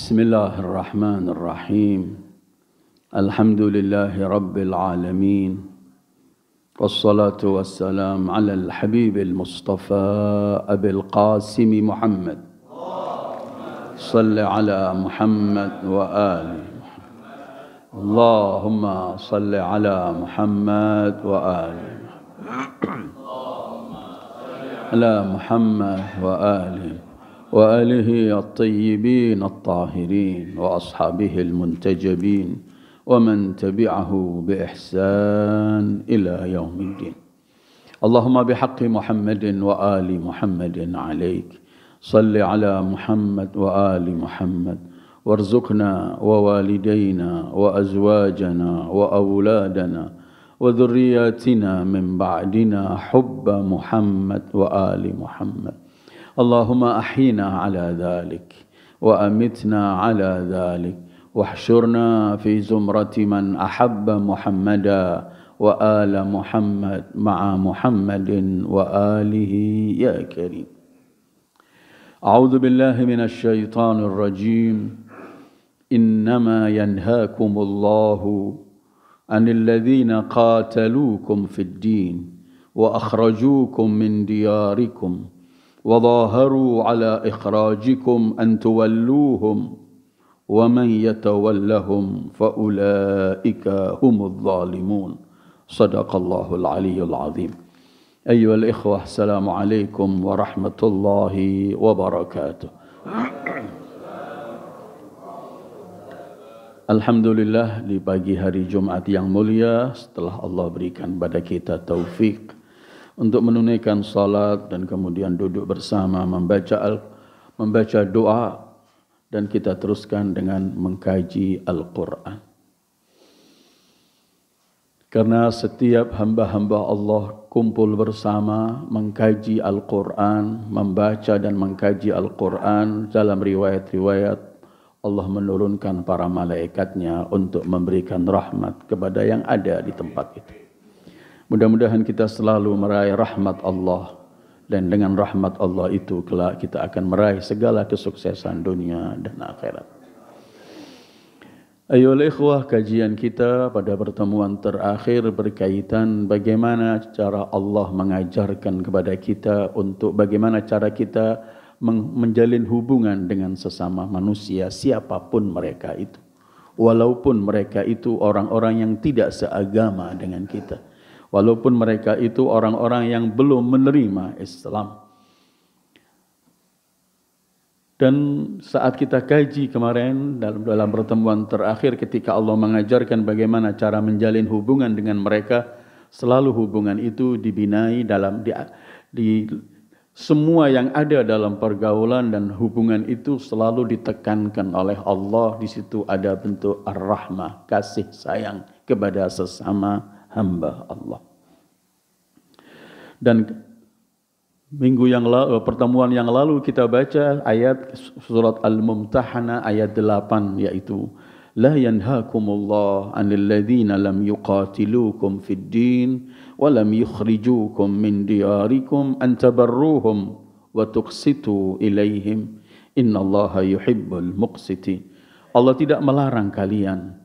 بسم الله الرحمن الرحيم الحمد لله رب العالمين والصلاة والسلام على الحبيب المصطفى أبي القاسم محمد صل على محمد وآله اللهم صل على محمد وآله على محمد وآله الطيبين الطاهرين وأصحابه المنتجبين ومن تبعه بإحسان إلى يوم الدين اللهم بحق محمد وآل محمد عليك صل على محمد وآل محمد وارزقنا ووالدينا وأزواجنا وأولادنا وذرياتنا من بعدنا حب محمد وآل محمد اللهم أحينا على ذلك وأمتنا على ذلك واحشرنا في زمرة من أحب محمدا وآل محمد مع محمد وآله يا كريم أعوذ بالله من الشيطان الرجيم إنما ينهاكم الله عن الذين قاتلوكم في الدين وأخرجوكم من دياركم وظاهروا على إخراجكم أن تولوهم ومن يتولهم فأولئك هم الظالمون صدق الله العلي العظيم أيها الإخوة السلام عليكم ورحمة الله وبركاته Alhamdulillah di pagi hari Jumat yang mulia setelah Allah berikan pada kita taufik untuk menunaikan salat dan kemudian duduk bersama membaca doa dan kita teruskan dengan mengkaji Al-Quran. Karena setiap hamba-hamba Allah kumpul bersama mengkaji Al-Quran, membaca dan mengkaji Al-Quran, dalam riwayat-riwayat Allah menurunkan para malaikatnya untuk memberikan rahmat kepada yang ada di tempat itu. Mudah-mudahan kita selalu meraih rahmat Allah, dan dengan rahmat Allah itu kelak kita akan meraih segala kesuksesan dunia dan akhirat. Ayolah ikhwah, kajian kita pada pertemuan terakhir berkaitan bagaimana cara Allah mengajarkan kepada kita untuk bagaimana cara kita menjalin hubungan dengan sesama manusia siapapun mereka itu. Walaupun mereka itu orang-orang yang tidak seagama dengan kita. Walaupun mereka itu orang-orang yang belum menerima Islam. Dan saat kita kaji kemarin dalam pertemuan terakhir ketika Allah mengajarkan bagaimana cara menjalin hubungan dengan mereka, selalu hubungan itu dibinai di semua yang ada dalam pergaulan dan hubungan itu selalu ditekankan oleh Allah. Di situ ada bentuk ar-rahmah, kasih sayang kepada sesama hamba Allah. Dan pertemuan yang lalu kita baca ayat surat Al-Mumtahanah ayat 8, yaitu La yanhaakumullah 'anil ladzina lam yuqatilukum fid din wa lam yukhrijukum min diyarikum an tabarruhum wa tuqsitu ilaihim innallaha yuhibbul muqsitin. Allah tidak melarang kalian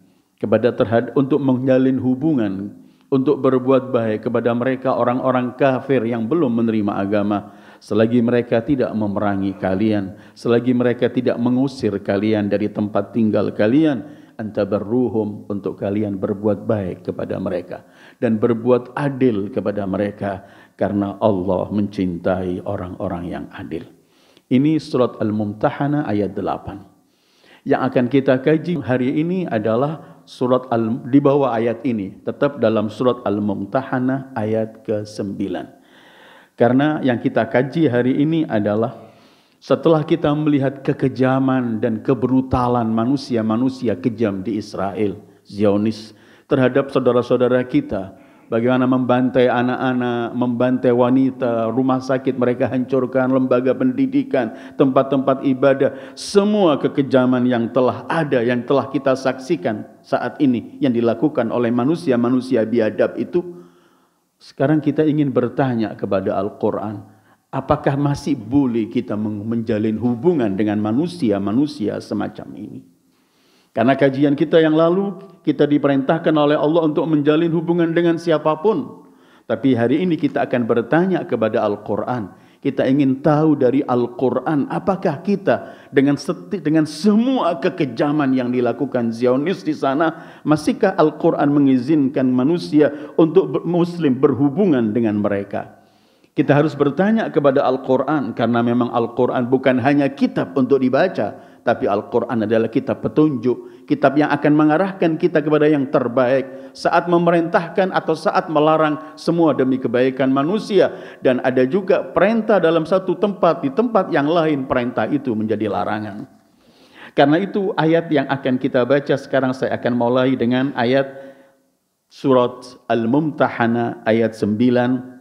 untuk menjalin hubungan, untuk berbuat baik kepada mereka orang-orang kafir yang belum menerima agama, selagi mereka tidak memerangi kalian, selagi mereka tidak mengusir kalian dari tempat tinggal kalian, antabarruhum, untuk kalian berbuat baik kepada mereka dan berbuat adil kepada mereka, karena Allah mencintai orang-orang yang adil. Ini surat Al-Mumtahanah ayat 8. Yang akan kita kaji hari ini adalah di bawah ayat ini, tetap dalam surat Al-Mumtahanah ayat ke-9. Karena yang kita kaji hari ini adalah setelah kita melihat kekejaman dan kebrutalan manusia-manusia kejam di Israel, Zionis, terhadap saudara-saudara kita, bagaimana membantai anak-anak, membantai wanita, rumah sakit mereka hancurkan, lembaga pendidikan, tempat-tempat ibadah, semua kekejaman yang telah ada, yang telah kita saksikan saat ini, yang dilakukan oleh manusia-manusia biadab itu. Sekarang kita ingin bertanya kepada Al-Quran, Apakah masih boleh kita menjalin hubungan dengan manusia-manusia semacam ini? Karena kajian kita yang lalu, kita diperintahkan oleh Allah untuk menjalin hubungan dengan siapapun. Tapi hari ini kita akan bertanya kepada Al-Quran. Kita ingin tahu dari Al-Quran, apakah kita dengan semua kekejaman yang dilakukan Zionis di sana, masihkah Al-Quran mengizinkan manusia untuk Muslim berhubungan dengan mereka? Kita harus bertanya kepada Al-Quran, karena memang Al-Quran bukan hanya kitab untuk dibaca, tapi Al-Quran adalah kitab petunjuk, kitab yang akan mengarahkan kita kepada yang terbaik, saat memerintahkan atau saat melarang, semua demi kebaikan manusia. Dan ada juga perintah dalam satu tempat, di tempat yang lain perintah itu menjadi larangan. Karena itu ayat yang akan kita baca sekarang, saya akan mulai dengan ayat surat Al-Mumtahanah ayat 9,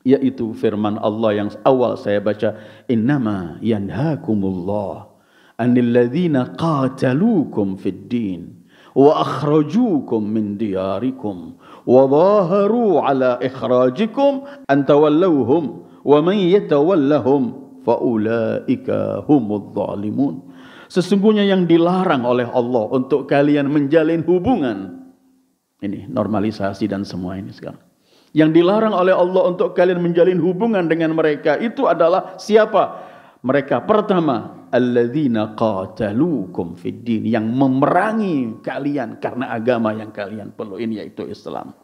yaitu firman Allah yang awal saya baca, innama yanhaakumullah anil ladzina qataluukum fid din wa akhrajuukum min diyarikum wa dhaharu ala ikhrajikum an tawallawhum wa man yatawallahum fa ulaika humudz zalimun. Sesungguhnya yang dilarang oleh Allah untuk kalian menjalin hubungan, ini normalisasi dan semua ini sekarang, yang dilarang oleh Allah untuk kalian menjalin hubungan dengan mereka itu adalah siapa? Mereka pertama, alladzina qataluukum fid din, yang memerangi kalian karena agama yang kalian peluin, yaitu Islam.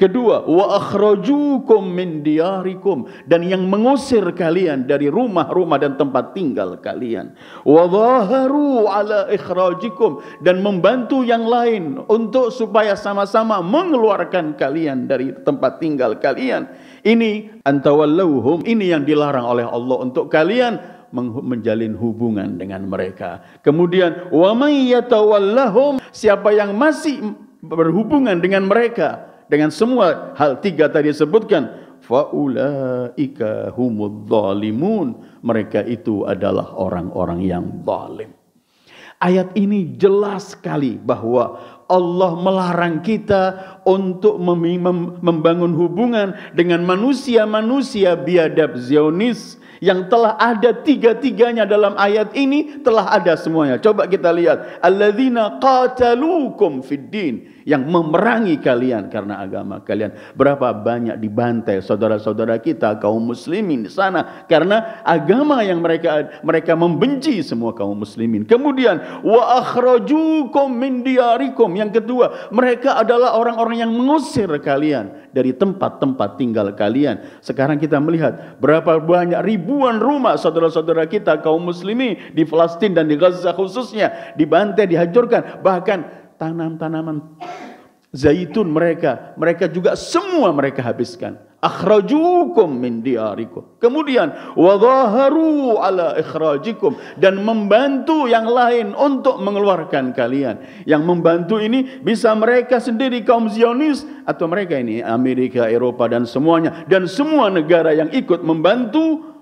Kedua, wa akhrajukum min diyarikum, dan yang mengusir kalian dari rumah-rumah dan tempat tinggal kalian. Wa dhaharu ala ikhrajikum, dan membantu yang lain untuk supaya sama-sama mengeluarkan kalian dari tempat tinggal kalian. Ini antawallauhum, ini yang dilarang oleh Allah untuk kalian menjalin hubungan dengan mereka. Kemudian wa may yatawallahum, siapa yang masih berhubungan dengan mereka, dengan semua hal tiga tadi disebutkan, faulaika humudz zalimun, mereka itu adalah orang-orang yang zalim. Ayat ini jelas sekali bahwa Allah melarang kita untuk membangun hubungan dengan manusia-manusia biadab Zionis yang telah ada tiga-tiganya dalam ayat ini, telah ada semuanya. Coba kita lihat, alladzina qataluukum fid din, yang memerangi kalian karena agama kalian. Berapa banyak dibantai saudara-saudara kita kaum muslimin di sana karena agama yang mereka membenci semua kaum muslimin. Kemudian wa akhrajukum min diyarikum, yang kedua, mereka adalah orang-orang yang mengusir kalian dari tempat-tempat tinggal kalian. Sekarang kita melihat berapa banyak ribuan rumah saudara-saudara kita kaum muslimin di Palestina dan di Gaza khususnya dibantai, dihancurkan. Bahkan tanaman-tanaman zaitun mereka juga semua mereka habiskan. Akhrajukum min diyarikum. Kemudian wa dhaharu ala ikhrajikum, dan membantu yang lain untuk mengeluarkan kalian. Yang membantu ini bisa mereka sendiri kaum Zionis, atau mereka ini Amerika, Eropa dan semuanya, dan semua negara yang ikut membantu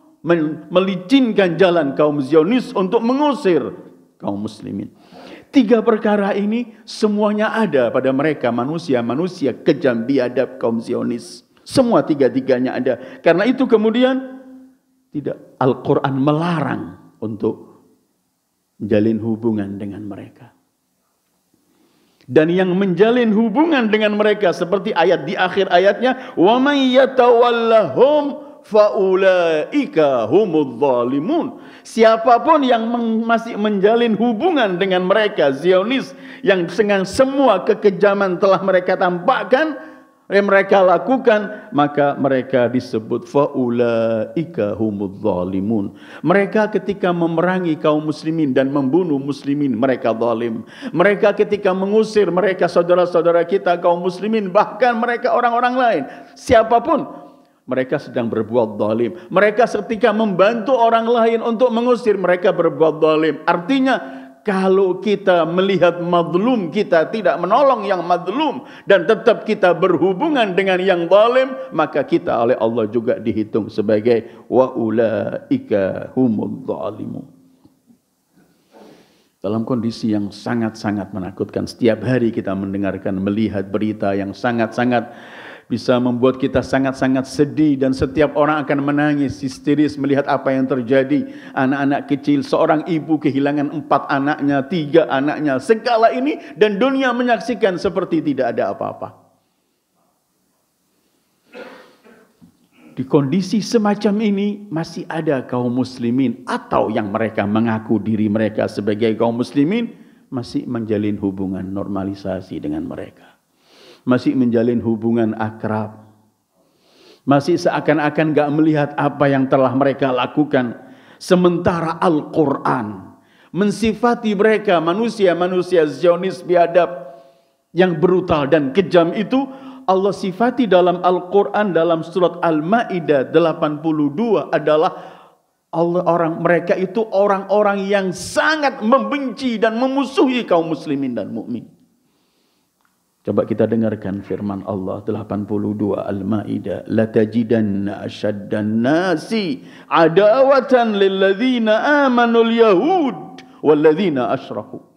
melicinkan jalan kaum Zionis untuk mengusir kaum muslimin. Tiga perkara ini semuanya ada pada mereka, manusia-manusia kejam biadab kaum Zionis. Semua tiga-tiganya ada. Karena itu kemudian tidak, Al-Quran melarang untuk menjalin hubungan dengan mereka. Dan yang menjalin hubungan dengan mereka seperti ayat di akhir ayatnya, wa may yatawallahum faulaika humudz zalimun. Siapapun yang masih menjalin hubungan dengan mereka Zionis, yang dengan semua kekejaman telah mereka tampakkan, yang mereka lakukan, maka mereka disebut faulaika humudz zalimun. Mereka ketika memerangi kaum muslimin dan membunuh muslimin, mereka zalim. Mereka ketika mengusir mereka saudara-saudara kita kaum muslimin, bahkan mereka orang-orang lain, siapapun, mereka sedang berbuat zalim. Mereka ketika membantu orang lain untuk mengusir, mereka berbuat zalim. Artinya, kalau kita melihat mazlum, kita tidak menolong yang mazlum dan tetap kita berhubungan dengan yang zalim, maka kita oleh Allah juga dihitung sebagai wa ulaika humudz zalimun. Dalam kondisi yang sangat-sangat menakutkan, setiap hari kita mendengarkan, melihat berita yang sangat-sangat bisa membuat kita sangat-sangat sedih dan setiap orang akan menangis histeris melihat apa yang terjadi. Anak-anak kecil, seorang ibu kehilangan 4 anaknya, 3 anaknya, segala ini dan dunia menyaksikan seperti tidak ada apa-apa. Di kondisi semacam ini masih ada kaum muslimin atau yang mereka mengaku diri mereka sebagai kaum muslimin masih menjalin hubungan normalisasi dengan mereka. Masih menjalin hubungan akrab. Masih seakan-akan gak melihat apa yang telah mereka lakukan. Sementara Al-Quran mensifati mereka manusia-manusia Zionis biadab yang brutal dan kejam itu. Allah sifati dalam Al-Quran dalam surat Al-Ma'idah 82 adalah mereka itu orang-orang yang sangat membenci dan memusuhi kaum muslimin dan mukmin. Coba kita dengarkan firman Allah 82 Al-Ma'idah. Latajidanna asyaddan nasi adawatan lilladzina amanul yahud walladzina asyraku.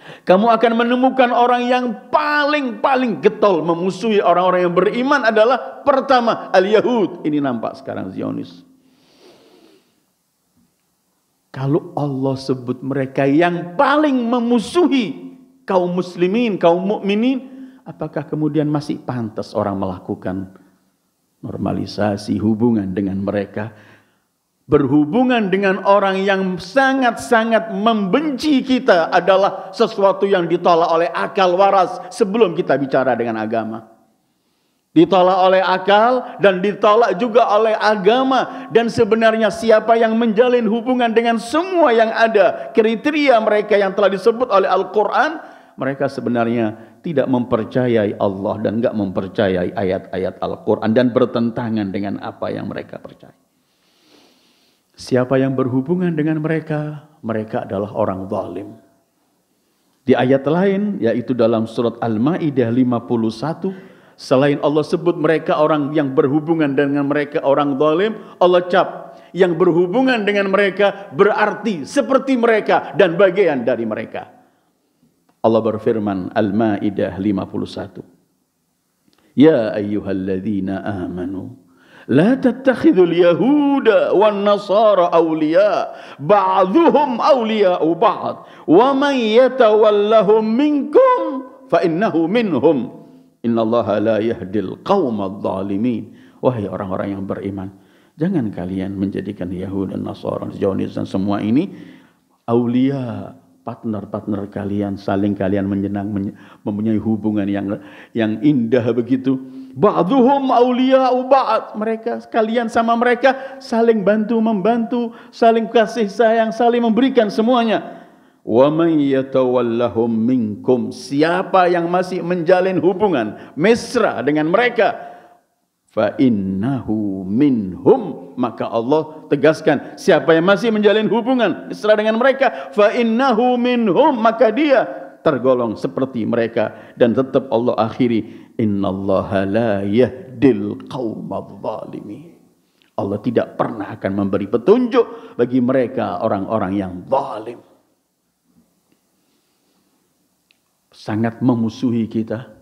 Kamu akan menemukan orang yang paling getol memusuhi orang-orang yang beriman adalah pertama al-Yahud. Ini nampak sekarang Zionis. Kalau Allah sebut mereka yang paling memusuhi kaum muslimin, kaum mukminin, apakah kemudian masih pantas orang melakukan normalisasi hubungan dengan mereka? Berhubungan dengan orang yang sangat-sangat membenci kita adalah sesuatu yang ditolak oleh akal waras sebelum kita bicara dengan agama. Ditolak oleh akal dan ditolak juga oleh agama. Dan sebenarnya siapa yang menjalin hubungan dengan semua yang ada, kriteria mereka yang telah disebut oleh Al-Quran, mereka sebenarnya tidak mempercayai Allah dan tidak mempercayai ayat-ayat Al-Quran dan bertentangan dengan apa yang mereka percaya. Siapa yang berhubungan dengan mereka, mereka adalah orang zalim. Di ayat lain, yaitu dalam surat Al-Ma'idah 51, selain Allah sebut mereka orang yang berhubungan dengan mereka orang zalim, Allah cap yang berhubungan dengan mereka berarti seperti mereka dan bagian dari mereka. Allah berfirman Al-Ma'idah 51. Ya ayyuhalladzina amanu la tattakhidul yahuda wan nasara awliya ba'dhuhum awliya'u ba'd wa man yatawallahum minkum fa innahu minhum innallaha la yahdil qaumadh dhalimin. Wahai orang-orang yang beriman, jangan kalian menjadikan Yahudi dan Nasara, Zionis dan semua ini aulia, partner-partner kalian, saling kalian mempunyai hubungan yang indah begitu. Ba'dhuhum awliya'u ba'd. Mereka kalian sama mereka saling bantu-membantu, saling kasih sayang, saling memberikan semuanya. Wa man yatawallahum minkum. Siapa yang masih menjalin hubungan mesra dengan mereka, fa innahu minhum. Maka Allah tegaskan, siapa yang masih menjalin hubungan mesra dengan mereka, fa innahu minhum, maka dia tergolong seperti mereka. Dan tetap Allah akhiri, innallaha la yahdil qaumadh dhalimin. Allah tidak pernah akan memberi petunjuk bagi mereka orang-orang yang zalim. Sangat memusuhi kita,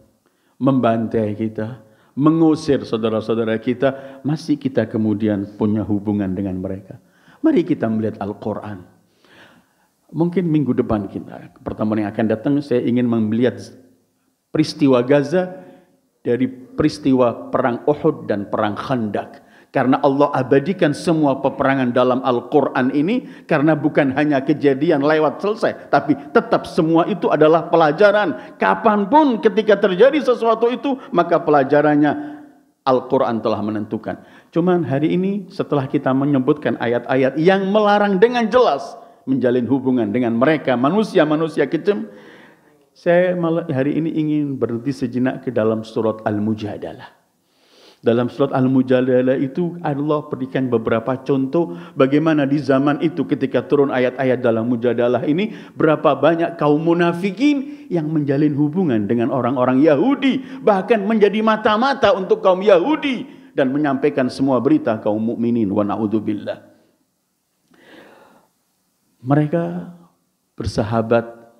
membantai kita, mengusir saudara-saudara kita, masih kita kemudian punya hubungan dengan mereka. Mari kita melihat Al-Quran. Mungkin minggu depan kita, pertemuan yang akan datang, saya ingin melihat peristiwa Gaza dari peristiwa perang Uhud dan perang Khandaq. Karena Allah abadikan semua peperangan dalam Al-Quran ini, karena bukan hanya kejadian lewat selesai, tapi tetap semua itu adalah pelajaran. Kapanpun ketika terjadi sesuatu itu, maka pelajarannya Al-Quran telah menentukan. Cuman hari ini setelah kita menyebutkan ayat-ayat yang melarang dengan jelas menjalin hubungan dengan mereka, manusia-manusia kejam, saya malah hari ini ingin berhenti sejenak ke dalam surat Al-Mujadalah. Dalam surat Al-Mujadalah itu Allah berikan beberapa contoh bagaimana di zaman itu ketika turun ayat-ayat dalam Mujadalah ini, berapa banyak kaum munafikin yang menjalin hubungan dengan orang-orang Yahudi, bahkan menjadi mata-mata untuk kaum Yahudi dan menyampaikan semua berita kaum mukminin, wa na'udzubillah. Mereka bersahabat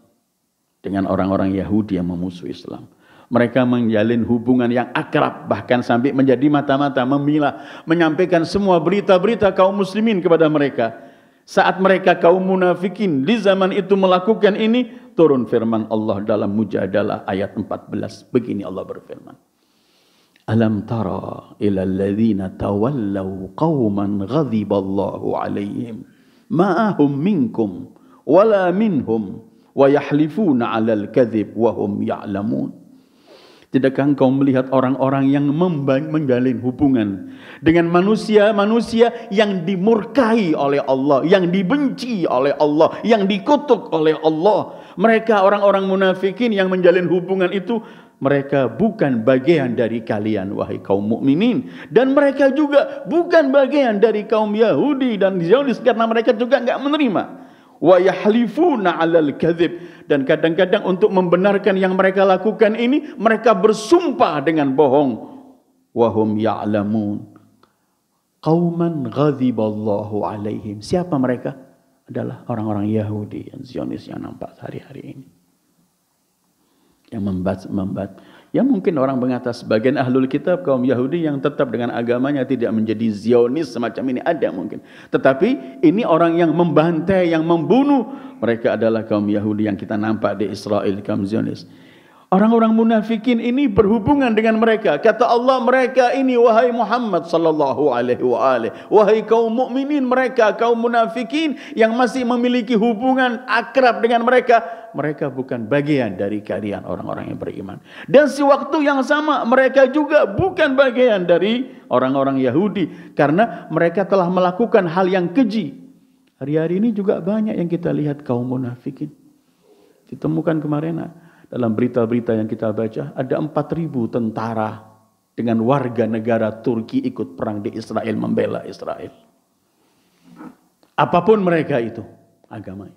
dengan orang-orang Yahudi yang memusuhi Islam. Mereka menjalin hubungan yang akrab, bahkan sampai menjadi mata-mata memilah, menyampaikan semua berita-berita kaum muslimin kepada mereka. Saat mereka kaum munafikin di zaman itu melakukan ini, turun firman Allah dalam Mujadalah ayat 14. Begini Allah berfirman. Alam tara ila alladhina tawallaw qauman ghadiballahu alaihim ma'ahum minkum wala minhum wa yahlifuna 'alal kadhib wa hum ya'lamun. Tidakkah engkau melihat orang-orang yang menjalin hubungan dengan manusia-manusia yang dimurkai oleh Allah, yang dibenci oleh Allah, yang dikutuk oleh Allah. Mereka orang-orang munafikin yang menjalin hubungan itu, mereka bukan bagian dari kalian wahai kaum mukminin, dan mereka juga bukan bagian dari kaum Yahudi dan Zionis, karena mereka juga enggak menerima. Wa yahlifuna 'alal kadzib, dan kadang-kadang untuk membenarkan yang mereka lakukan ini mereka bersumpah dengan bohong. Wa hum ya'lamun. Qauman ghadiballahu 'alaihim. Siapa mereka? Adalah orang-orang Yahudi yang Zionis yang nampak hari-hari ini. Yang membat. Ya mungkin orang mengatakan sebagian ahlul kitab kaum Yahudi yang tetap dengan agamanya tidak menjadi Zionis semacam ini, ada mungkin. Tetapi ini orang yang membantai, yang membunuh, mereka adalah kaum Yahudi yang kita nampak di Israel, kaum Zionis. Orang-orang munafikin ini berhubungan dengan mereka. Kata Allah, mereka ini wahai Muhammad sallallahu alaihi wa alihi, wahai kaum mukminin, mereka kaum munafikin yang masih memiliki hubungan akrab dengan mereka, mereka bukan bagian dari kalian orang-orang yang beriman. Dan sewaktu yang sama mereka juga bukan bagian dari orang-orang Yahudi, karena mereka telah melakukan hal yang keji. Hari-hari ini juga banyak yang kita lihat kaum munafikin. Ditemukan kemarin dalam berita-berita yang kita baca, ada 4.000 tentara dengan warga negara Turki ikut perang di Israel, membela Israel. Apapun mereka itu agamanya,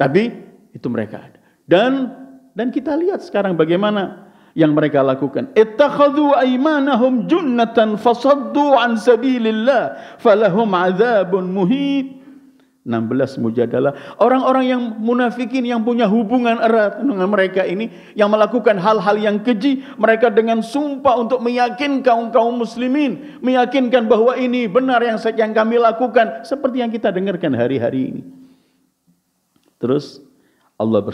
tapi itu mereka ada. Dan kita lihat sekarang bagaimana yang mereka lakukan. Ittakhadhu aymanahum junnatan fasaddu an sabilillah falahum adzabun muhin. 16 Mujadalah. Orang-orang yang munafikin yang punya hubungan erat dengan mereka ini, yang melakukan hal-hal yang keji, mereka dengan sumpah untuk meyakinkan kaum muslimin, meyakinkan bahwa ini benar yang kami lakukan, seperti yang kita dengarkan hari-hari ini. Terus Allah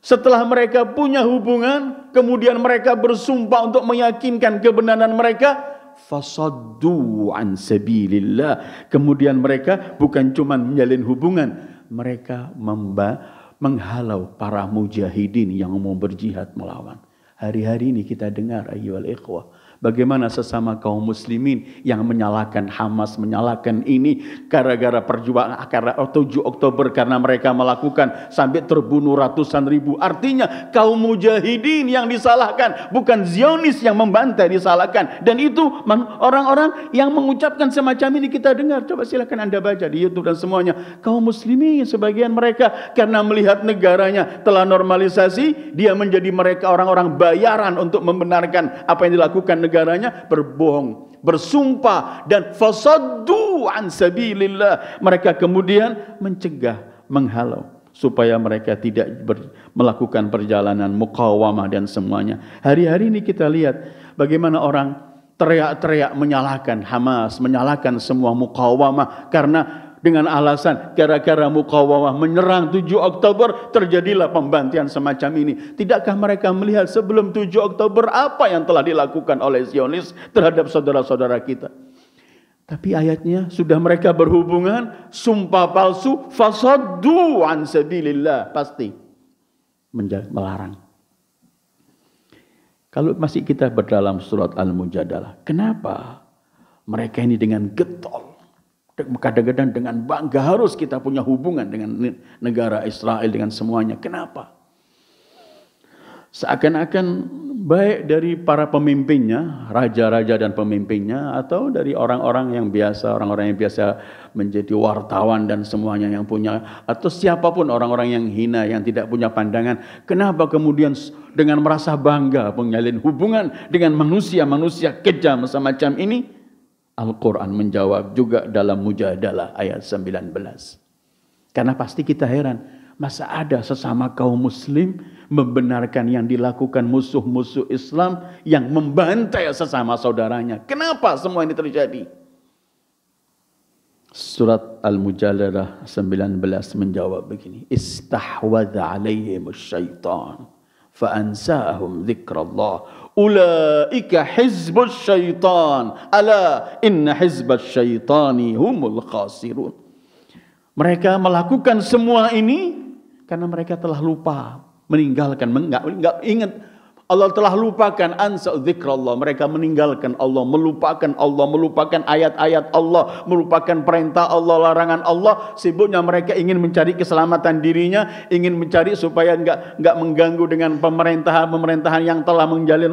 setelah mereka punya hubungan, kemudian mereka bersumpah untuk meyakinkan kebenaran mereka, fasaddu an sabilillah. Kemudian mereka bukan cuma menjalin hubungan, mereka menghalau para mujahidin yang mau berjihad melawan. Hari-hari ini kita dengar ayyuhal ikhwah, bagaimana sesama kaum muslimin yang menyalahkan Hamas, menyalahkan ini gara-gara perjuangan 7 Oktober, karena mereka melakukan sampai terbunuh ratusan ribu. Artinya kaum mujahidin yang disalahkan, bukan Zionis yang membantai disalahkan. Dan itu orang-orang yang mengucapkan semacam ini kita dengar. Coba silakan Anda baca di YouTube dan semuanya. Kaum muslimin sebagian mereka karena melihat negaranya telah normalisasi, dia menjadi mereka orang-orang bayaran untuk membenarkan apa yang dilakukan negaranya, berbohong, bersumpah, dan fasaddu an sabilillah. Mereka kemudian mencegah, menghalau supaya mereka tidak melakukan perjalanan muqawamah dan semuanya. Hari-hari ini kita lihat bagaimana orang teriak-teriak menyalahkan Hamas, menyalahkan semua muqawamah, karena dengan alasan gara-gara muqawamah menyerang 7 Oktober terjadilah pembantian semacam ini. Tidakkah mereka melihat sebelum 7 Oktober apa yang telah dilakukan oleh Zionis terhadap saudara-saudara kita? Tapi ayatnya sudah mereka berhubungan, sumpah palsu, fasaddu an sabilillah, pasti melarang. Kalau masih kita berdalam surat Al-Mujadalah, kenapa mereka ini dengan getol, kadang-kadang dengan bangga harus kita punya hubungan dengan negara Israel, dengan semuanya? Kenapa? Seakan-akan baik dari para pemimpinnya, raja-raja dan pemimpinnya, atau dari orang-orang yang biasa, orang-orang yang biasa menjadi wartawan dan semuanya yang punya, atau siapapun orang-orang yang hina, yang tidak punya pandangan, kenapa kemudian dengan merasa bangga menjalin hubungan dengan manusia-manusia kejam semacam ini? Al-Quran menjawab juga dalam Mujadalah ayat 19. Karena pasti kita heran, Masa ada sesama kaum muslim membenarkan yang dilakukan musuh-musuh Islam yang membantai sesama saudaranya? Kenapa semua ini terjadi? Surat Al-Mujadalah 19 menjawab begini. Istahwadha alaihimus syaitan fa'ansahum dzikrallah. Ulaika hizbus syaitan. Ala inna hizbas syaitani humul khasirun. Mereka melakukan semua ini karena mereka telah lupa, meninggalkan, enggak ingat. Allah telah lupakan ansa dzikrallah. Mereka meninggalkan Allah, melupakan ayat-ayat Allah, melupakan perintah Allah, larangan Allah. Sibuknya mereka ingin mencari keselamatan dirinya, ingin mencari supaya enggak mengganggu dengan pemerintahan yang telah menjalin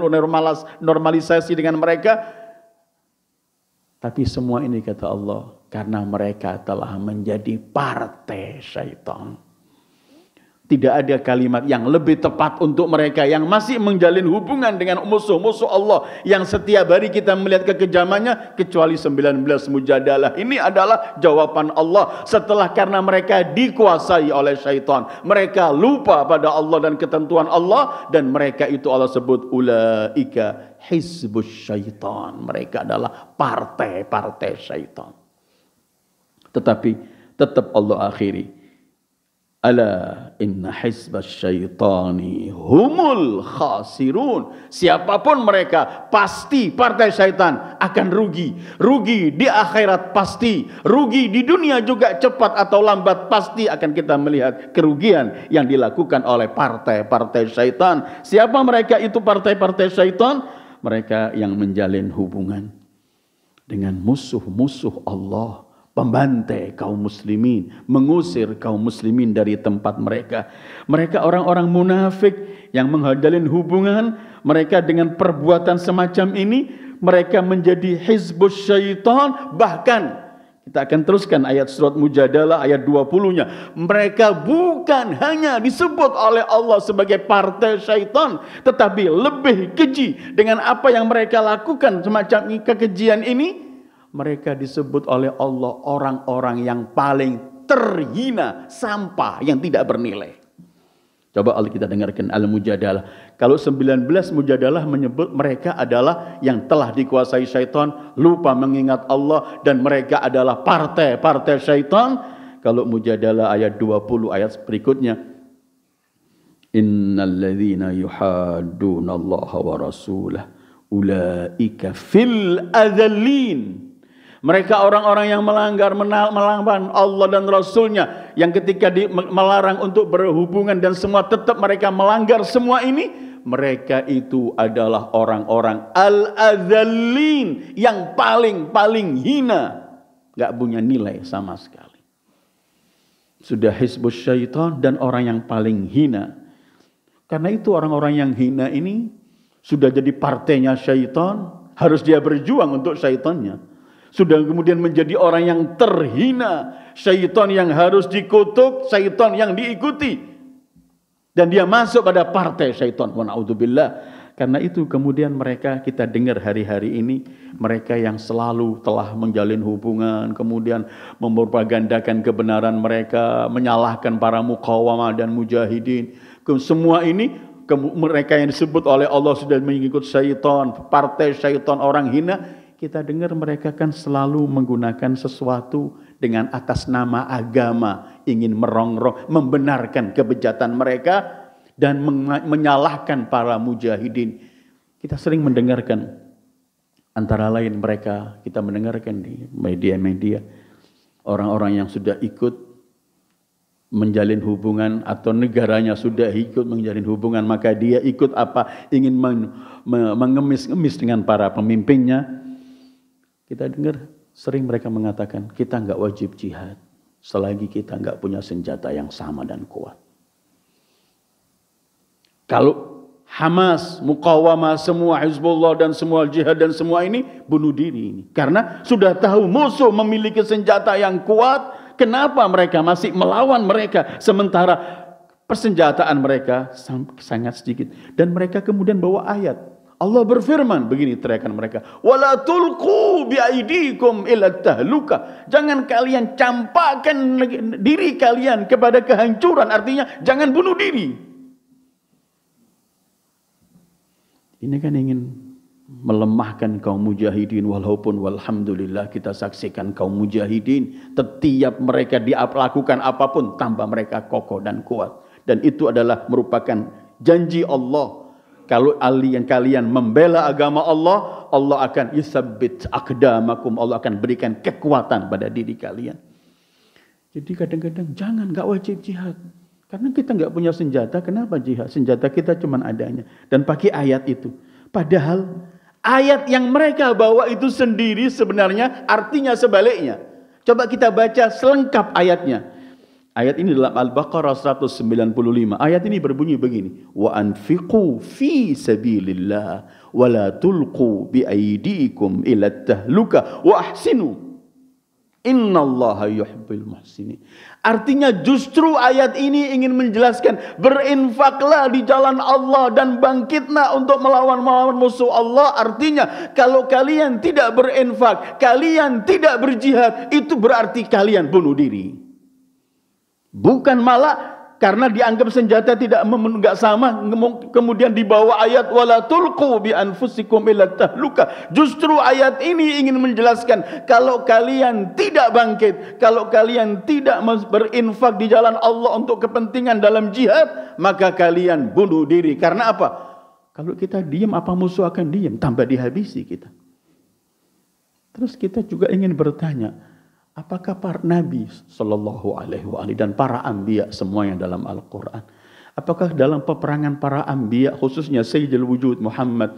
normalisasi dengan mereka. Tapi semua ini kata Allah, karena mereka telah menjadi partai syaitan. Tidak ada kalimat yang lebih tepat untuk mereka yang masih menjalin hubungan dengan musuh-musuh Allah yang setiap hari kita melihat kekejamannya, kecuali 19 Mujadalah. Ini adalah jawaban Allah setelah karena mereka dikuasai oleh syaitan. Mereka lupa pada Allah dan ketentuan Allah, dan mereka itu Allah sebut ulaika hizbus syaitan. Mereka adalah partai-partai syaitan. Tetapi tetap Allah akhiri. Ala inna hizbas syaitani humul khasirun. Siapapun mereka, pasti partai syaitan akan rugi. Rugi di akhirat pasti. Rugi di dunia juga, cepat atau lambat pasti akan kita melihat kerugian yang dilakukan oleh partai-partai syaitan. Siapa mereka itu partai-partai syaitan? Mereka yang menjalin hubungan dengan musuh-musuh Allah, pembantai kaum muslimin, mengusir kaum muslimin dari tempat mereka. Mereka orang-orang munafik yang menjalin hubungan, mereka dengan perbuatan semacam ini, mereka menjadi hizbus syaitan. Bahkan kita akan teruskan ayat surat Mujadalah ayat 20-nya. Mereka bukan hanya disebut oleh Allah sebagai partai syaitan, tetapi lebih keji dengan apa yang mereka lakukan semacam kekejian ini. Mereka disebut oleh Allah orang-orang yang paling terhina, sampah yang tidak bernilai. Coba kita dengarkan Al-Mujadalah. Kalau 19 Mujadalah menyebut mereka adalah yang telah dikuasai syaitan, lupa mengingat Allah, dan mereka adalah partai-partai syaitan. Kalau Mujadalah ayat 20 ayat berikutnya, innal ladzina yuhaddunallaha wa rasulahu ulaika fil adzallin. Mereka orang-orang yang melanggar Allah dan Rasulnya, yang ketika melarang untuk berhubungan dan semua tetap mereka melanggar semua ini, mereka itu adalah orang-orang al-adzallin, yang paling hina, gak punya nilai sama sekali. Sudah hizbus syaitan dan orang yang paling hina. Karena itu orang-orang yang hina ini sudah jadi partainya syaitan, harus dia berjuang untuk syaitannya. Sudah kemudian menjadi orang yang terhina, syaitan yang harus dikutuk, syaitan yang diikuti. Dan dia masuk pada partai syaitan. Wa na'udzubillah. Karena itu kemudian mereka kita dengar hari-hari ini, mereka yang selalu telah menjalin hubungan, kemudian mempropagandakan kebenaran mereka, menyalahkan para muqawamah dan mujahidin. Semua ini mereka yang disebut oleh Allah sudah mengikut syaitan, partai syaitan, orang hina. Kita dengar mereka kan selalu menggunakan sesuatu dengan atas nama agama, ingin merongrong, membenarkan kebejatan mereka dan menyalahkan para mujahidin. Kita sering mendengarkan, antara lain mereka, kita mendengarkan di media-media, orang-orang yang sudah ikut menjalin hubungan atau negaranya sudah ikut menjalin hubungan, maka dia ikut apa? Ingin mengemis-ngemis dengan para pemimpinnya. Kita dengar sering mereka mengatakan, kita enggak wajib jihad selagi kita enggak punya senjata yang sama dan kuat. Kalau Hamas, Muqawamah, semua Hizbullah dan semua jihad dan semua ini bunuh diri ini. Karena sudah tahu musuh memiliki senjata yang kuat, kenapa mereka masih melawan mereka sementara persenjataan mereka sangat sedikit. Dan mereka kemudian bawa ayat. Allah berfirman, begini teriakan mereka, wala tulqu biaidikum ila tahluka. Jangan kalian campakkan diri kalian kepada kehancuran, artinya jangan bunuh diri. Ini kan ingin melemahkan kaum mujahidin, walaupun walhamdulillah kita saksikan kaum mujahidin setiap mereka lakukan apapun tambah mereka kokoh dan kuat, dan itu adalah merupakan janji Allah. Kalau kalian membela agama Allah, Allah akan yusabbit aqdamakum, Allah akan berikan kekuatan pada diri kalian. Jadi kadang-kadang nggak wajib jihad. Karena kita nggak punya senjata, kenapa jihad? Senjata kita cuma adanya. Dan pakai ayat itu. Padahal ayat yang mereka bawa itu sendiri sebenarnya artinya sebaliknya. Coba kita baca selengkap ayatnya. Ayat ini dalam Al-Baqarah 195. Ayat ini berbunyi begini. Wa anfiqu fi sabilillah wa la tulqu bi aydikum ila tahluka wa ahsinu. Innallaha yuhibbul muhsinin. Artinya justru ayat ini ingin menjelaskan, berinfaklah di jalan Allah dan bangkitlah untuk melawan musuh Allah. Artinya kalau kalian tidak berinfak, kalian tidak berjihad, itu berarti kalian bunuh diri. Bukan malah karena dianggap senjata enggak sama, kemudian dibawa ayat wala tulqu bi anfusikum ila tahluka. Justru ayat ini ingin menjelaskan, kalau kalian tidak bangkit, kalau kalian tidak berinfak di jalan Allah untuk kepentingan dalam jihad, maka kalian bunuh diri. Karena apa? Kalau kita diam, apa musuh akan diam? Tambah dihabisi kita. Terus kita juga ingin bertanya, apakah para Nabi Sallallahu Alaihi Wasallam dan para Anbiya semuanya dalam Al-Quran, apakah dalam peperangan para Anbiya khususnya Sayyidul Wujud Muhammad,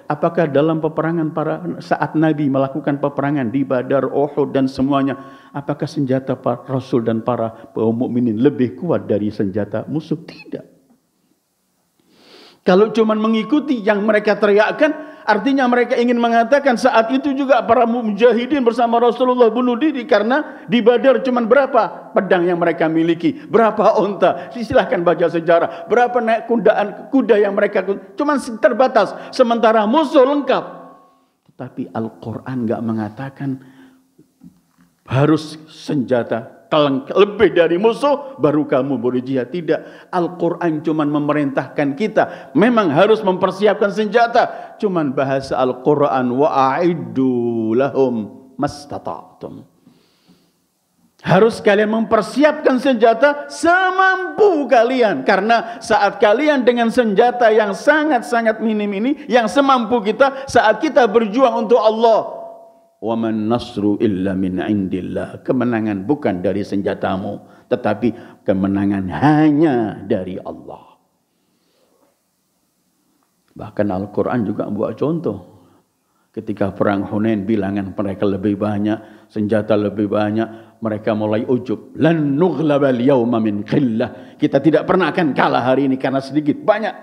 apakah dalam peperangan saat Nabi melakukan peperangan di Badar, Uhud dan semuanya, apakah senjata para Rasul dan para kaum mukminin lebih kuat dari senjata musuh? Tidak. Kalau cuma mengikuti yang mereka teriakkan, artinya mereka ingin mengatakan saat itu juga para mujahidin bersama Rasulullah bunuh diri, karena di Badar cuma berapa pedang yang mereka miliki, berapa unta, silahkan baca sejarah, berapa naik kuda yang mereka cuma terbatas, sementara musuh lengkap. Tetapi Al-Quran enggak mengatakan harus senjata lebih dari musuh baru kamu boleh jihad. Tidak. Al-Quran cuma memerintahkan kita memang harus mempersiapkan senjata. Cuman bahasa Al-Quran wa'iddu lahum mastata'tum. Harus kalian mempersiapkan senjata semampu kalian. Karena saat kalian dengan senjata yang sangat-sangat minim ini, yang semampu kita, saat kita berjuang untuk Allah, wa man nasru illa min indillah. Kemenangan bukan dari senjatamu, tetapi kemenangan hanya dari Allah. Bahkan Al-Quran juga buat contoh. Ketika perang Hunain, bilangan mereka lebih banyak, senjata lebih banyak, mereka mulai ujub. Lan nughlabal yawma min qillah. Kita tidak pernah akan kalah hari ini karena sedikit, banyak.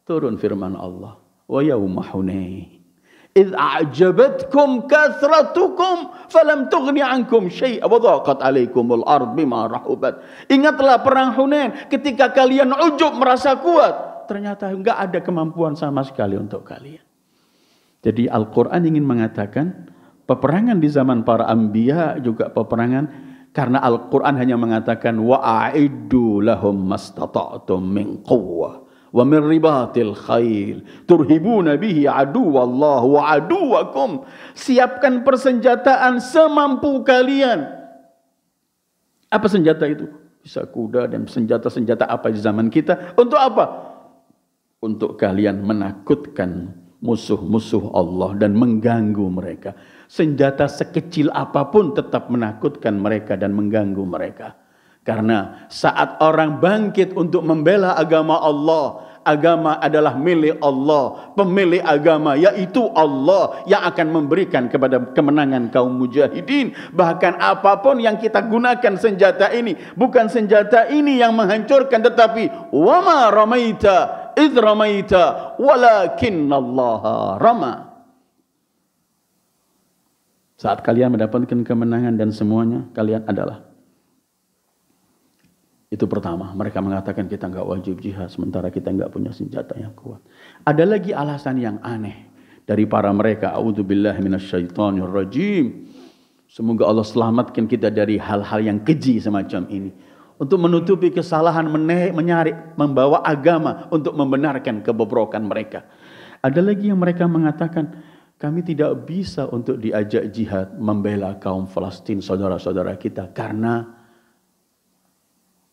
Turun firman Allah. Wa yawma Hunain إذ أعجبتكم كثرتكم فلم تغن عنكم شيئا وضاقت عليكم الأرض بما رحبت. Ingatlah perang Hunain, ketika kalian ujub merasa kuat, ternyata enggak ada kemampuan sama sekali untuk kalian. Jadi Al-Quran ingin mengatakan peperangan di zaman para anbiya juga peperangan, karena Al-Quran hanya mengatakan wa'iddu lahum mastata'tum min quwwah wa min ribatil khail turhibuna bihi aduwallah wa aduwakum. Siapkan persenjataan semampu kalian. Apa senjata itu? Bisa kuda dan senjata-senjata apa di zaman kita. Untuk apa? Untuk kalian menakutkan musuh-musuh Allah dan mengganggu mereka. Senjata sekecil apapun tetap menakutkan mereka dan mengganggu mereka. Karena saat orang bangkit untuk membela agama Allah, agama adalah milik Allah, pemilik agama yaitu Allah yang akan memberikan kepada kemenangan kaum mujahidin. Bahkan apapun yang kita gunakan senjata ini, bukan senjata ini yang menghancurkan, tetapi wama ramaita idh ramaita walakinnallaha rama. Saat kalian mendapatkan kemenangan dan semuanya, kalian adalah Itu pertama, mereka mengatakan kita nggak wajib jihad, sementara kita nggak punya senjata yang kuat. Ada lagi alasan yang aneh dari para mereka. A'udzubillahi minasyaitonirrajim. Semoga Allah selamatkan kita dari hal-hal yang keji semacam ini. Untuk menutupi kesalahan, membawa agama untuk membenarkan kebobrokan mereka. Ada lagi yang mereka mengatakan, kami tidak bisa untuk diajak jihad membela kaum Palestina, saudara-saudara kita, karena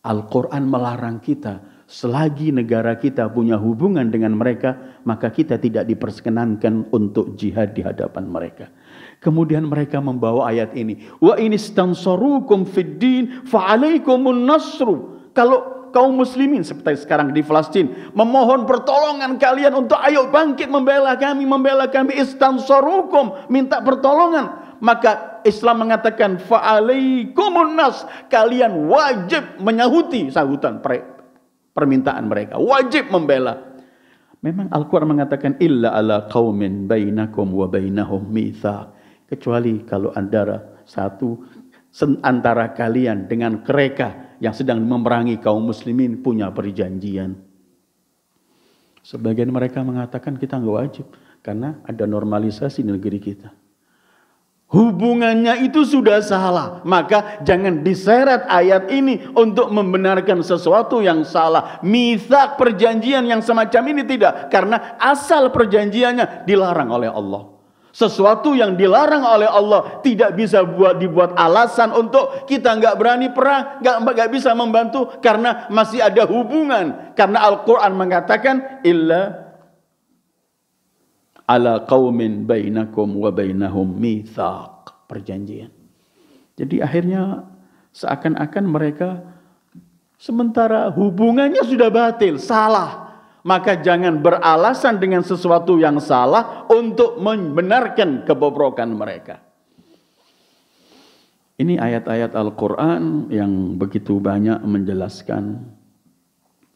Al-Quran melarang kita, selagi negara kita punya hubungan dengan mereka, maka kita tidak diperkenankan untuk jihad di hadapan mereka. Kemudian mereka membawa ayat ini, wa inistansarukum fid din fa'alaikumun nasru. Kalau kaum muslimin seperti sekarang di Palestina memohon pertolongan kalian untuk ayo bangkit membela kami, istansarukum, minta pertolongan. Maka Islam mengatakan fa'alaikumun nas, kalian wajib menyahuti sahutan permintaan mereka, wajib membela. Memang Al-Quran mengatakan illa ala qaumin bainakum wa bainahum mitsaq, kecuali kalau antara kalian dengan mereka yang sedang memerangi kaum muslimin punya perjanjian. Sebagian mereka mengatakan kita enggak wajib karena ada normalisasi di negeri kita. Hubungannya itu sudah salah, maka jangan diseret ayat ini untuk membenarkan sesuatu yang salah. Mitsak, perjanjian yang semacam ini tidak, karena asal perjanjiannya dilarang oleh Allah. Sesuatu yang dilarang oleh Allah tidak bisa dibuat alasan untuk kita nggak berani perang, nggak bisa membantu karena masih ada hubungan. Karena Al-Quran mengatakan illa ala qaumin bainakum wa bainahum mitsaq, perjanjian. Jadi akhirnya seakan-akan mereka sementara hubungannya sudah batil, salah, maka jangan beralasan dengan sesuatu yang salah untuk membenarkan kebobrokan mereka. Ini ayat-ayat Al-Quran yang begitu banyak menjelaskan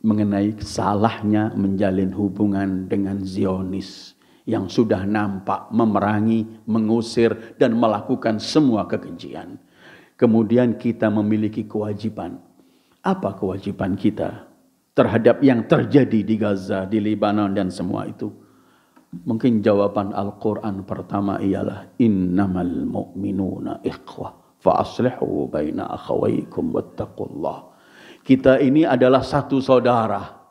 mengenai salahnya menjalin hubungan dengan Zionis yang sudah nampak memerangi, mengusir, dan melakukan semua kekejian. Kemudian kita memiliki kewajiban. Apa kewajiban kita terhadap yang terjadi di Gaza, di Lebanon, dan semua itu? Mungkin jawaban Al-Quran pertama ialah innamal mu'minuna ikhwah fa aslihu baina akhawaykum wattaqullah. Kita ini adalah satu saudara.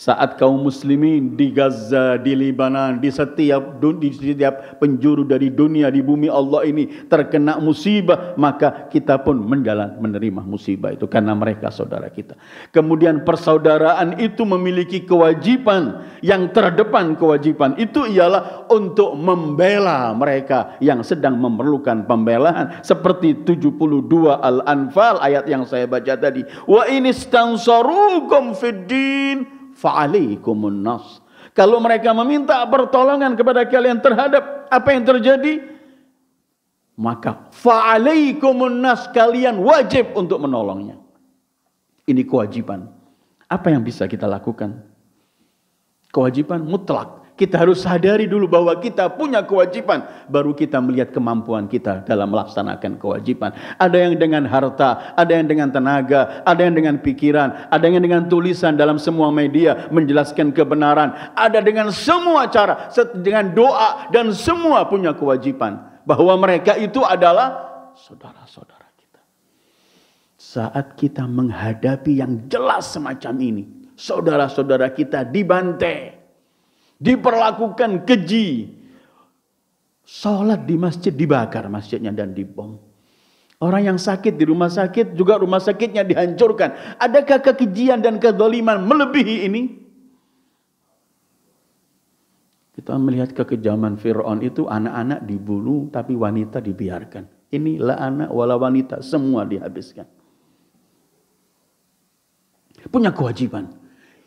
Saat kaum muslimin di Gaza, di Lebanon, di setiap penjuru dari dunia, di bumi Allah ini terkena musibah, maka kita pun menerima musibah itu karena mereka saudara kita. Kemudian persaudaraan itu memiliki kewajiban yang terdepan. Kewajiban itu ialah untuk membela mereka yang sedang memerlukan pembelaan, seperti 72 Al-Anfal ayat yang saya baca tadi. Wa inistansarukum fid din fa'alaikumun nas. Kalau mereka meminta pertolongan kepada kalian terhadap apa yang terjadi, maka fa'alaikumun nas, kalian wajib untuk menolongnya. Ini kewajiban. Apa yang bisa kita lakukan? Kewajiban mutlak. Kita harus sadari dulu bahwa kita punya kewajiban, baru kita melihat kemampuan kita dalam melaksanakan kewajiban. Ada yang dengan harta, ada yang dengan tenaga, ada yang dengan pikiran, ada yang dengan tulisan dalam semua media menjelaskan kebenaran, ada dengan semua cara, dengan doa, dan semua punya kewajiban bahwa mereka itu adalah saudara-saudara kita. Saat kita menghadapi yang jelas semacam ini, saudara-saudara kita dibantai, diperlakukan keji, sholat di masjid dibakar masjidnya dan dibom. Orang yang sakit di rumah sakit juga rumah sakitnya dihancurkan. Adakah kekejian dan kezaliman melebihi ini? Kita melihat kekejaman Fir'aun itu, anak-anak dibunuh tapi wanita dibiarkan. Ini la anak wala wanita, semua dihabiskan. Punya kewajiban.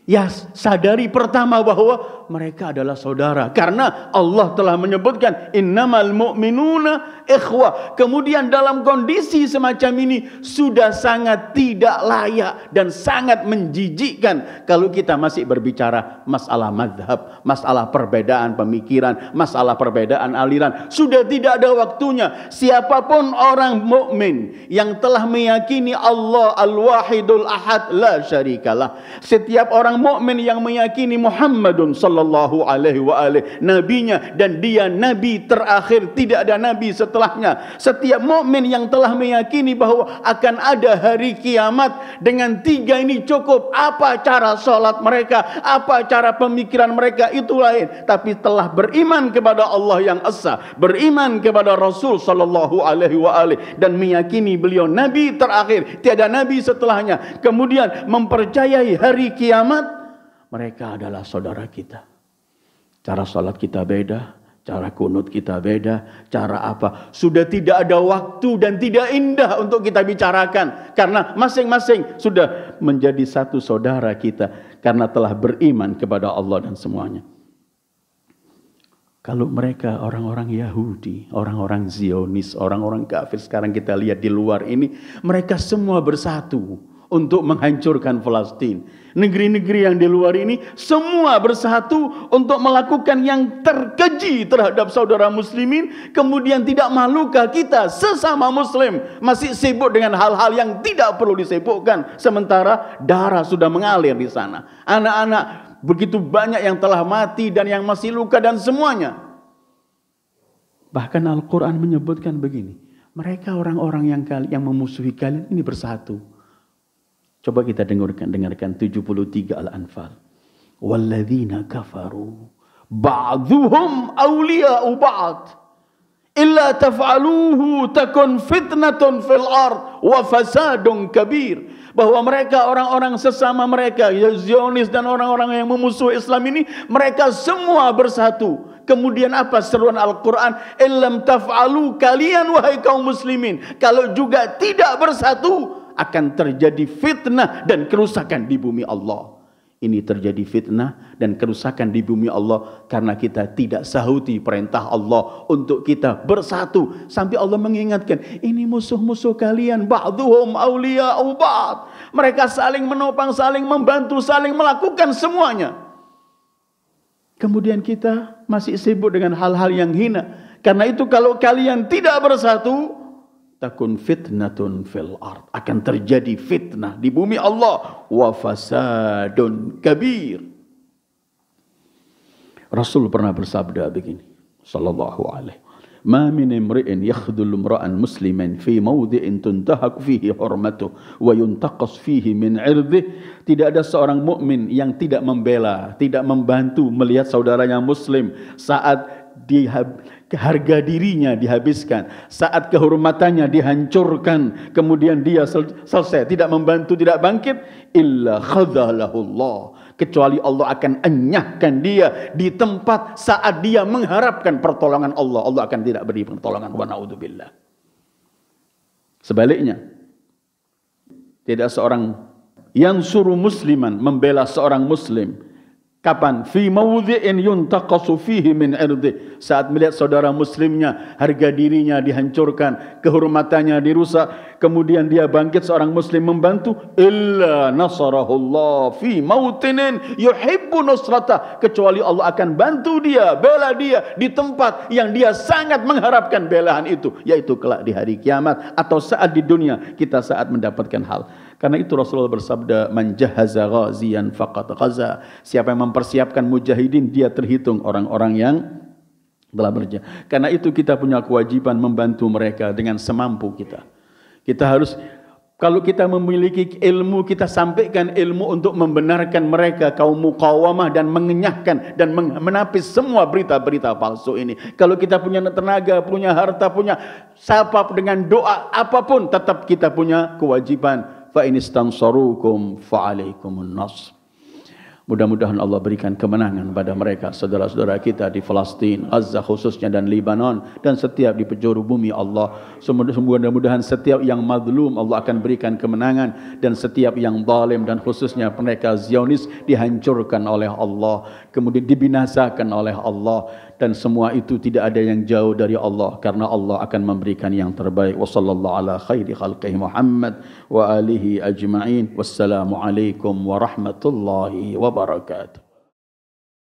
Ya, sadari pertama bahwa mereka adalah saudara. Karena Allah telah menyebutkan innamal mu'minuna ikhwah. Kemudian dalam kondisi semacam ini sudah sangat tidak layak dan sangat menjijikkan kalau kita masih berbicara masalah mazhab, masalah perbedaan pemikiran, masalah perbedaan aliran. Sudah tidak ada waktunya. Siapapun orang mukmin yang telah meyakini Allah Al-Wahidul Ahad la syarikalah. Setiap orang mukmin yang meyakini Muhammadun sallallahu alaihi wa alihi nabinya dan dia nabi terakhir, tidak ada nabi setelahnya. Setiap mukmin yang telah meyakini bahwa akan ada hari kiamat, dengan tiga ini cukup. Apa cara salat mereka, apa cara pemikiran mereka itu lain, tapi telah beriman kepada Allah yang esa, beriman kepada Rasul sallallahu alaihi wa alihi dan meyakini beliau nabi terakhir, tiada nabi setelahnya. Kemudian mempercayai hari kiamat, mereka adalah saudara kita. Cara salat kita beda, cara kunut kita beda, cara apa. Sudah tidak ada waktu dan tidak indah untuk kita bicarakan. Karena masing-masing sudah menjadi satu saudara kita. Karena telah beriman kepada Allah dan semuanya. Kalau mereka orang-orang Yahudi, orang-orang Zionis, orang-orang kafir sekarang kita lihat di luar ini, mereka semua bersatu untuk menghancurkan Palestina. Negeri-negeri yang di luar ini semua bersatu untuk melakukan yang terkeji terhadap saudara muslimin. Kemudian tidak malukah kita sesama muslim masih sibuk dengan hal-hal yang tidak perlu disibukkan, sementara darah sudah mengalir di sana. Anak-anak begitu banyak yang telah mati dan yang masih luka dan semuanya. Bahkan Al-Quran menyebutkan begini, mereka orang-orang yang memusuhi kalian ini bersatu. Coba kita dengarkan 73 Al-Anfal. Walladzina kafaru ba'dhuhum awliya'u ba'd illa taf'aluhu takun fitnatun fil ard wa fasadun kabir. Bahwa mereka orang-orang sesama mereka, Zionis dan orang-orang yang memusuhi Islam ini, mereka semua bersatu. Kemudian apa seruan Al-Quran? Illam taf'alu, kalian wahai kaum muslimin, kalau juga tidak bersatu, akan terjadi fitnah dan kerusakan di bumi Allah. Ini terjadi fitnah dan kerusakan di bumi Allah karena kita tidak sahuti perintah Allah untuk kita bersatu. Sampai Allah mengingatkan, ini musuh-musuh kalian, ba'dhuhum awliya'u ba'd. Mereka saling menopang, saling membantu, saling melakukan semuanya. Kemudian kita masih sibuk dengan hal-hal yang hina. Karena itu kalau kalian tidak bersatu, takun fitnatun fil ard, akan terjadi fitnah di bumi Allah, wa fasadun kabir. Rasul pernah bersabda begini sallallahu alaihi, ma min imri'in yakhdhul imra'an musliman fi mawdi'in tuntahak fihi hurmatuh wa yuntaqas fihi min 'irdih. Tidak ada seorang mukmin yang tidak membela, tidak membantu melihat saudaranya muslim saat harga dirinya dihabiskan, saat kehormatannya dihancurkan, kemudian dia selesai, tidak membantu, tidak bangkit, illa khadhalahullah, kecuali Allah akan enyahkan dia di tempat saat dia mengharapkan pertolongan Allah, Allah akan tidak beri pertolongan. Wa na'udzubillah. Sebaliknya, tidak seorang yang suruh musliman membela seorang muslim. Kapan? Fi mawdhi'in yuntaqasu fihi min 'irdih. Saat melihat saudara muslimnya, harga dirinya dihancurkan, kehormatannya dirusak, kemudian dia bangkit seorang muslim membantu, illa nasarahullah fi mautinin yuhibbu nusratah, kecuali Allah akan bantu dia, bela dia di tempat yang dia sangat mengharapkan belaan itu, yaitu kelak di hari kiamat atau saat di dunia kita saat mendapatkan hal. Karena itu Rasulullah bersabda, man jahaza ghaziyan faqad ghaza. Siapa yang mempersiapkan mujahidin, dia terhitung orang-orang yang telah berjihad. Karena itu kita punya kewajiban membantu mereka dengan semampu kita. Kita harus, kalau kita memiliki ilmu, kita sampaikan ilmu untuk membenarkan mereka, kaum muqawamah, dan mengenyahkan dan menapis semua berita-berita palsu ini. Kalau kita punya tenaga, punya harta, punya siapa, dengan doa apapun, tetap kita punya kewajiban. Fa in istansarukum fa alaikumun nasr. Mudah-mudahan Allah berikan kemenangan pada mereka, saudara-saudara kita di Palestin, Gaza khususnya dan Lebanon dan setiap di penjuru bumi Allah. Mudah-mudahan setiap yang mazlum Allah akan berikan kemenangan dan setiap yang zalim dan khususnya mereka Zionis dihancurkan oleh Allah, kemudian dibinasakan oleh Allah, dan semua itu tidak ada yang jauh dari Allah karena Allah akan memberikan yang terbaik. Wassallallahu ala khairi khalqihi Muhammad wa alihi ajma'in. Wassalamu alaikum warahmatullahi wabarakatuh.